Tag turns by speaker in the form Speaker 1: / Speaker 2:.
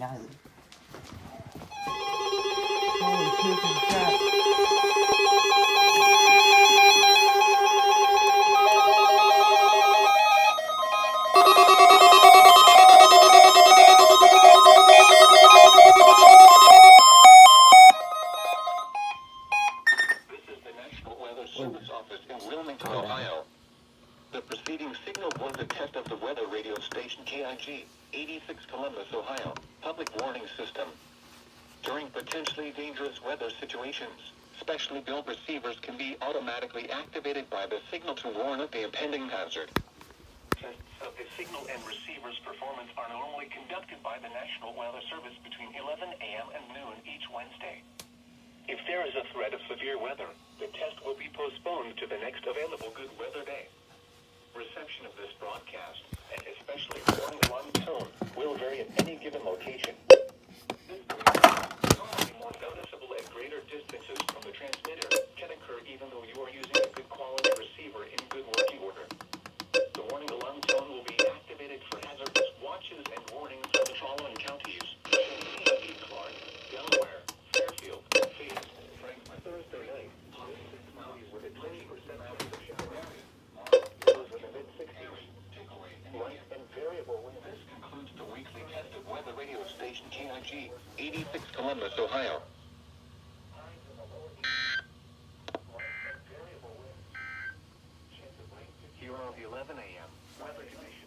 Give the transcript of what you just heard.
Speaker 1: หน้าเลยHoly freaking crap.
Speaker 2: This is the National Weather Service office in Wilmington, Ohio. The preceding signal was a test of the weather radio station KIG, 86 Columbus, Ohio, public warning system. During potentially dangerous weather situations, specially built receivers can be automatically activated by the signal to warn of the impending hazard. Tests of the signal and receiver's performance are normally conducted by the National Weather Service between 11 a.m. and noon each Wednesday. If there is a threat of severe weather, the test will be postponed to the next available good weather day. Reception of this broadcast, and especially warning alarm tone, will vary at any given location. This normally more noticeable at greater distances from the transmitter can occur even though you are using a good quality receiver in good working order. The warning alarm tone will be activated for hazardous watches and warnings from the following counties: Champaign, Clark, Delaware, Fairfield, Phoenix, Franklin. Thursday night, cloudy with a 20% chance of shower. Lows in the mid-60s. Light and variable wind. This concludes the weekly test of weather radio station KIG, 86 Columbus, Ohio. Here are the 11 a.m. weather conditions.